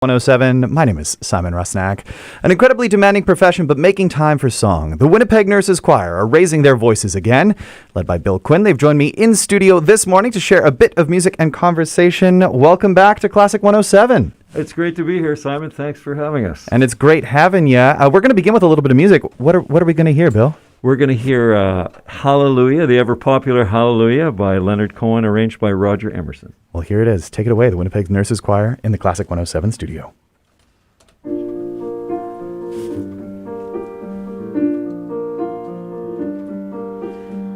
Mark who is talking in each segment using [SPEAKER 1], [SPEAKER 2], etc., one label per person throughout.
[SPEAKER 1] 107. My name is Simon Rusnak. An incredibly demanding profession, but making time for song. The Winnipeg Nurses Choir are raising their voices again. Led by Bill Quinn, they've joined me in studio this morning to share a bit of music and conversation. Welcome back to Classic 107.
[SPEAKER 2] It's great to be here, Simon. Thanks for having us.
[SPEAKER 1] And it's great having you. We're going to begin with a little bit of music. What are we going to hear, Bill?
[SPEAKER 2] We're going to hear Hallelujah, the ever-popular Hallelujah by Leonard Cohen, arranged by Roger Emerson.
[SPEAKER 1] Well, here it is. Take it away, the Winnipeg Nurses Choir in the Classic 107 studio.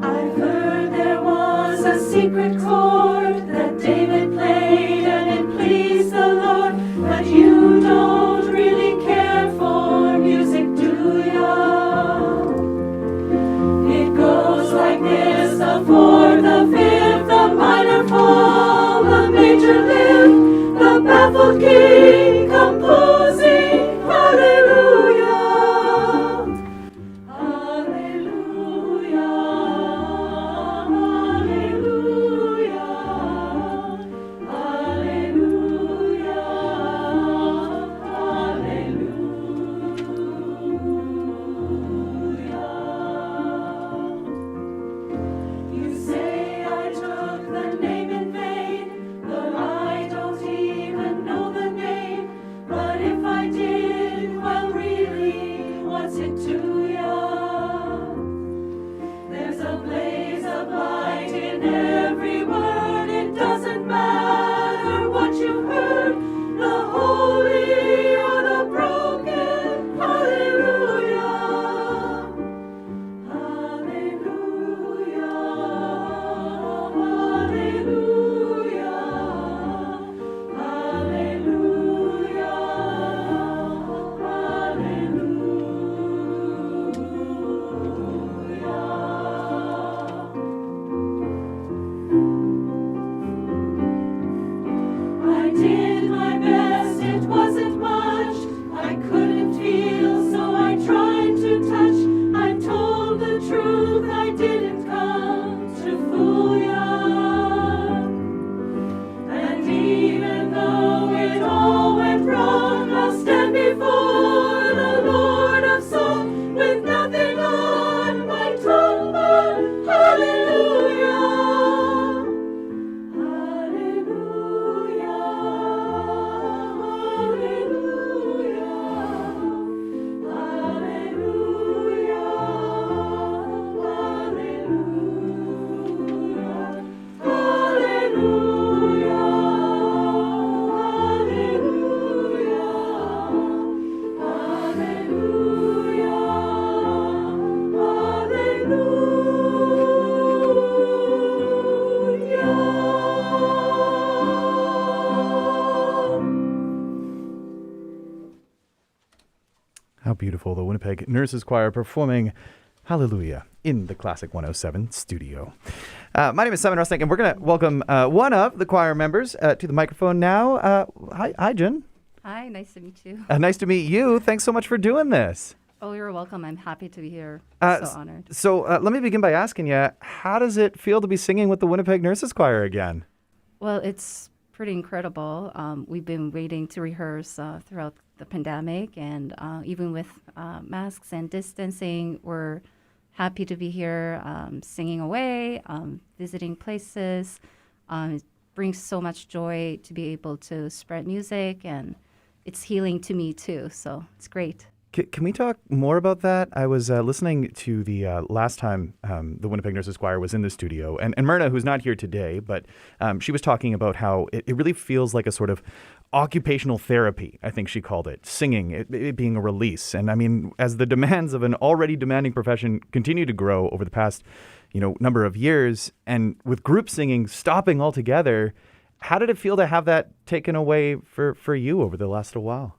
[SPEAKER 3] I've heard there was a secret chord that David played and it pleased the Lord, but you don't really care for music, do ya? It goes like this: the fourth, the fifth, the minor fall, the major lift, the baffled king composing hallelujah, hallelujah, hallelujah, hallelujah, hallelujah. You say I took the name in vain, though I don't even know the name. But if I did, well, really, what's it to ya? There's a blaze of light in every word. It doesn't matter what you've heard, the holy or the broken. Hallelujah, hallelujah, hallelujah, I did my best, it wasn't much. I couldn't feel, so I tried to touch. I told the truth, I didn't come to fool ya. And even though it all went wrong, I'll stand before the Lord of song with nothing on my tongue but hallelujah, hallelujah, hallelujah, hallelujah, hallelujah,
[SPEAKER 1] How beautiful. The Winnipeg Nurses Choir performing Hallelujah in the Classic 107 studio. My name is Simon Rusnak, and we're going to welcome one of the choir members to the microphone now. Hi, Jen.
[SPEAKER 4] Hi, nice to meet you.
[SPEAKER 1] Nice to meet you. Thanks so much for doing this.
[SPEAKER 4] Oh, you're welcome. I'm happy to be here. So honored.
[SPEAKER 1] So let me begin by asking you, how does it feel to be singing with the Winnipeg Nurses Choir again?
[SPEAKER 4] Well, it's pretty incredible. We've been waiting to rehearse throughout the pandemic, and even with masks and distancing, we're happy to be here singing away, visiting places. It brings so much joy to be able to spread music, and it's healing to me too, so it's great.
[SPEAKER 1] Can we talk more about that? I was listening to the last time the Winnipeg Nurses Choir was in the studio, and Myrna, who's not here today, but she was talking about how it really feels like a sort of occupational therapy, I think she called it, singing, it being a release. And I mean, as the demands of an already demanding profession continue to grow over the past, number of years, and with group singing stopping altogether, how did it feel to have that taken away for you over the last while?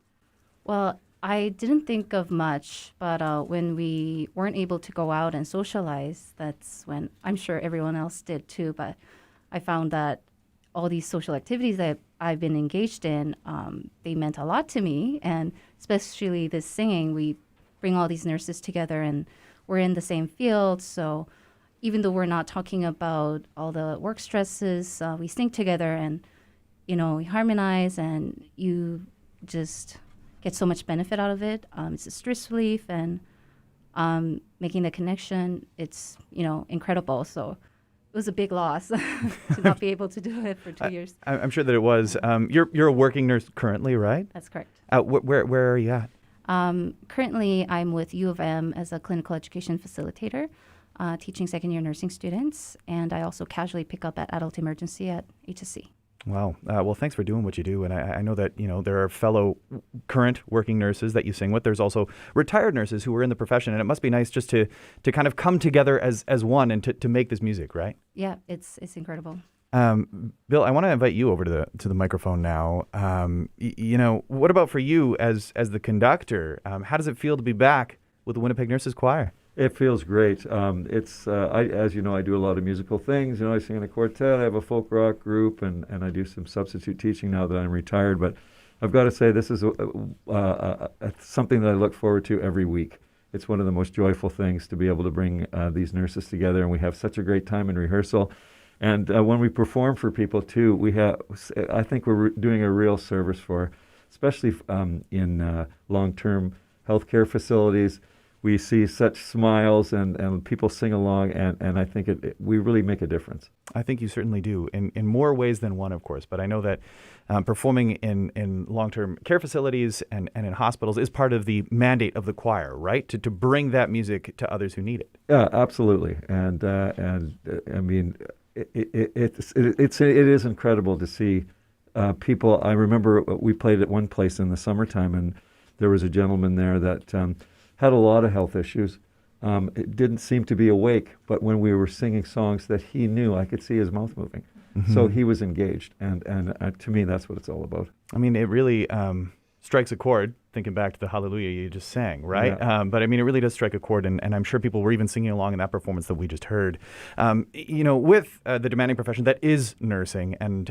[SPEAKER 4] Well, I didn't think of much, but when we weren't able to go out and socialize, that's when I'm sure everyone else did too, but I found that all these social activities that I've been engaged in, they meant a lot to me, and especially this singing, we bring all these nurses together and we're in the same field, so even though we're not talking about all the work stresses, we sing together and, we harmonize, and you just get so much benefit out of it. It's a stress relief and making the connection. It's, incredible. So it was a big loss to not be able to do it for 2 years.
[SPEAKER 1] I'm sure that it was. You're a working nurse currently, right?
[SPEAKER 4] That's correct.
[SPEAKER 1] Where are you at?
[SPEAKER 4] Currently, I'm with U of M as a clinical education facilitator, teaching second-year nursing students, and I also casually pick up at adult emergency at HSC.
[SPEAKER 1] Wow. Well, thanks for doing what you do. And I know that, there are fellow current working nurses that you sing with. There's also retired nurses who are in the profession. And it must be nice just to kind of come together as one and to make this music, right?
[SPEAKER 4] Yeah, it's incredible.
[SPEAKER 1] Bill, I want to invite you over to the microphone now. What about for you as the conductor? How does it feel to be back with the Winnipeg Nurses Choir?
[SPEAKER 2] It feels great. As you know, I do a lot of musical things. I sing in a quartet. I have a folk rock group, and I do some substitute teaching now that I'm retired. But I've got to say, this is something that I look forward to every week. It's one of the most joyful things to be able to bring these nurses together, and we have such a great time in rehearsal. And when we perform for people too, I think we're doing a real service for, especially in long-term healthcare facilities. We see such smiles and people sing along, and I think we really make a difference.
[SPEAKER 1] I think you certainly do, in more ways than one, of course. But I know that performing in long-term care facilities and in hospitals is part of the mandate of the choir, right? To bring that music to others who need it.
[SPEAKER 2] Yeah, absolutely. And I mean, it is incredible to see people. I remember we played at one place in the summertime, and there was a gentleman there that had a lot of health issues. It didn't seem to be awake, but when we were singing songs that he knew, I could see his mouth moving. Mm-hmm. So he was engaged, and to me, that's what it's all about.
[SPEAKER 1] I mean, it really strikes a chord, thinking back to the Hallelujah you just sang, right?
[SPEAKER 2] Yeah.
[SPEAKER 1] But I mean, it really does strike a chord, and I'm sure people were even singing along in that performance that we just heard. With the demanding profession that is nursing, and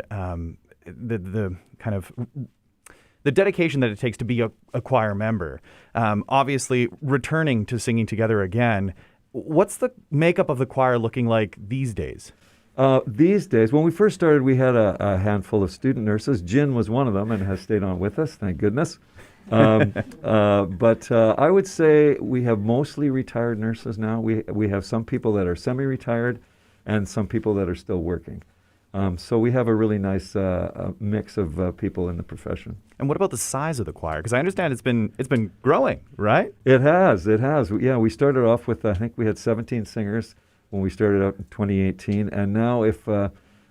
[SPEAKER 1] the kind of the dedication that it takes to be a choir member, obviously returning to singing together again, what's the makeup of the choir looking like these days?
[SPEAKER 2] These days, when we first started, we had a handful of student nurses. Jin was one of them and has stayed on with us, thank goodness. But I would say we have mostly retired nurses now. We have some people that are semi-retired and some people that are still working. So we have a really nice mix of people in the profession.
[SPEAKER 1] And what about the size of the choir? Because I understand it's been growing, right?
[SPEAKER 2] It has. Yeah, we started off with, I think we had 17 singers when we started out in 2018. And now if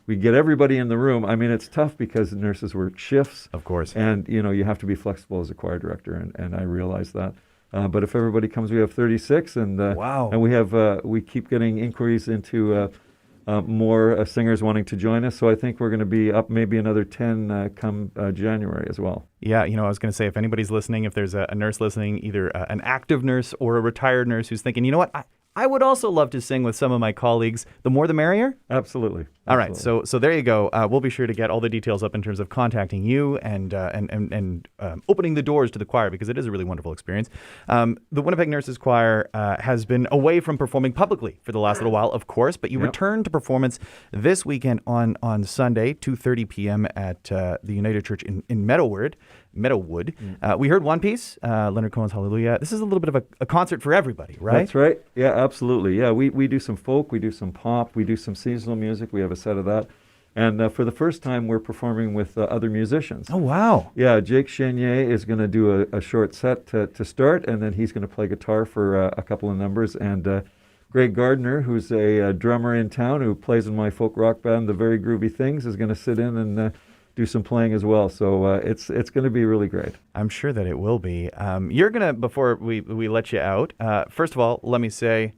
[SPEAKER 2] we get everybody in the room, I mean, it's tough because the nurses work shifts.
[SPEAKER 1] Of course.
[SPEAKER 2] And, you have to be flexible as a choir director, and I realize that. But if everybody comes, we have 36. And,
[SPEAKER 1] wow.
[SPEAKER 2] And we keep getting inquiries into more singers wanting to join us. So I think we're going to be up maybe another 10 come January as well.
[SPEAKER 1] Yeah, I was going to say, if anybody's listening, if there's a nurse listening, either an active nurse or a retired nurse who's thinking, you know what, I would also love to sing with some of my colleagues. The more the merrier?
[SPEAKER 2] Absolutely.
[SPEAKER 1] All right, so there you go. We'll be sure to get all the details up in terms of contacting you and opening the doors to the choir, because it is a really wonderful experience. The Winnipeg Nurses Choir has been away from performing publicly for the last little while, of course, but you return to performance this weekend on Sunday, 2:30 p.m. at the United Church in Meadowwood. We heard one piece, Leonard Cohen's Hallelujah. This is a little bit of a concert for everybody, right?
[SPEAKER 2] That's right. Yeah, absolutely. Yeah, we do some folk, we do some pop, we do some seasonal music. We have a set of that. And for the first time, we're performing with other musicians.
[SPEAKER 1] Oh, wow.
[SPEAKER 2] Yeah, Jake Chenier is going to do a short set to start, and then he's going to play guitar for a couple of numbers. And Greg Gardner, who's a drummer in town who plays in my folk rock band, The Very Groovy Things, is going to sit in and do some playing as well. So it's going to be really great.
[SPEAKER 1] I'm sure that it will be. You're going to, before we let you out, first of all, let me say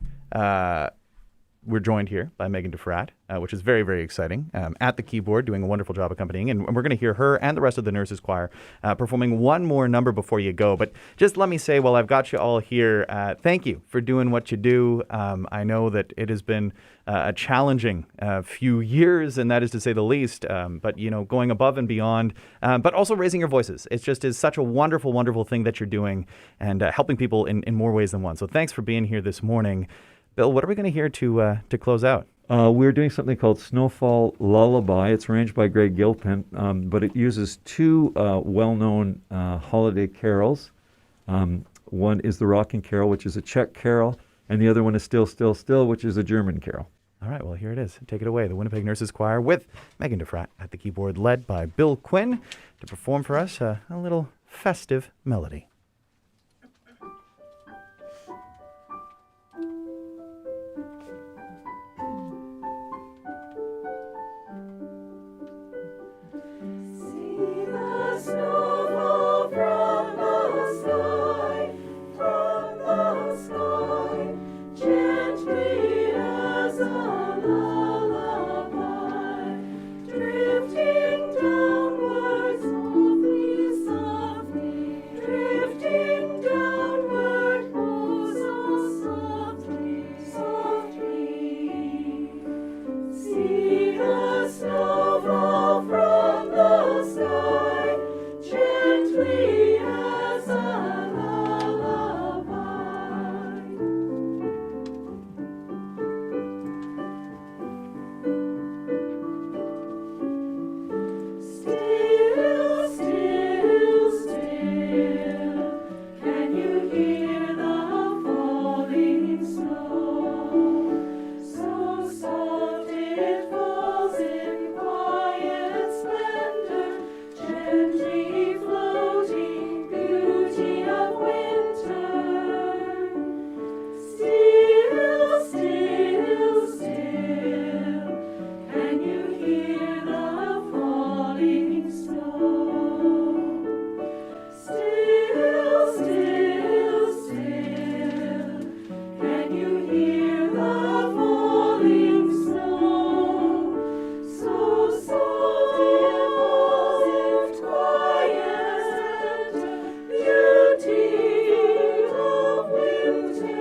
[SPEAKER 1] we're joined here by Megan DeFrat, which is very, very exciting, at the keyboard, doing a wonderful job accompanying. And we're going to hear her and the rest of the Nurses Choir performing one more number before you go. But just let me say, while I've got you all here, thank you for doing what you do. I know that it has been a challenging few years, and that is to say the least. But, going above and beyond, but also raising your voices. It just is such a wonderful, wonderful thing that you're doing, and helping people in more ways than one. So thanks for being here this morning. Bill, what are we going to hear to close out?
[SPEAKER 2] We're doing something called Snowfall Lullaby. It's arranged by Greg Gilpin, but it uses two well-known holiday carols. One is the Rocking Carol, which is a Czech carol, and the other one is Still, Still, Still, which is a German carol.
[SPEAKER 1] All right, well, here it is. Take it away. The Winnipeg Nurses Choir with Megan DeFratt at the keyboard, led by Bill Quinn, to perform for us a little festive melody.
[SPEAKER 3] See the snow fall from the sky, gently as a lullaby, drifting downward softly, softly, drifting downward, oh so softly, softly. See the snow fall from the sky, gently as a lullaby. Still, still, still, can you hear the falling snow? So soft it falls in quiet splendor, gently floating, beauty of winter. Still, still, still, can you hear the falling snow? Still, still, still, can you hear the falling snow? So soft it falls in quiet, beauty of winter.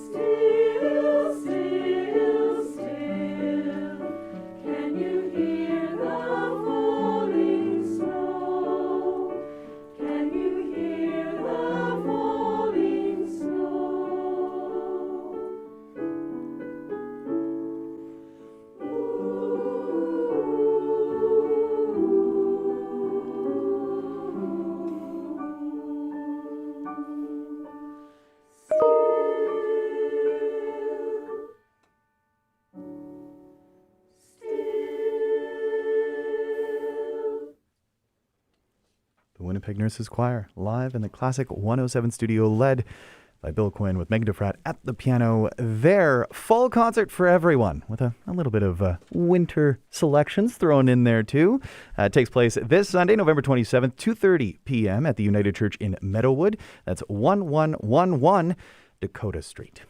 [SPEAKER 3] Still, still, still, can you hear the falling snow? Can you hear the falling
[SPEAKER 1] The Winnipeg Nurses Choir, live in the Classic 107 studio, led by Bill Quinn with Megan DeFratt at the piano. Their full concert for everyone, with a little bit of winter selections thrown in there too. It takes place this Sunday, November 27th, 2:30 p.m. at the United Church in Meadowood. That's 1111 Dakota Street.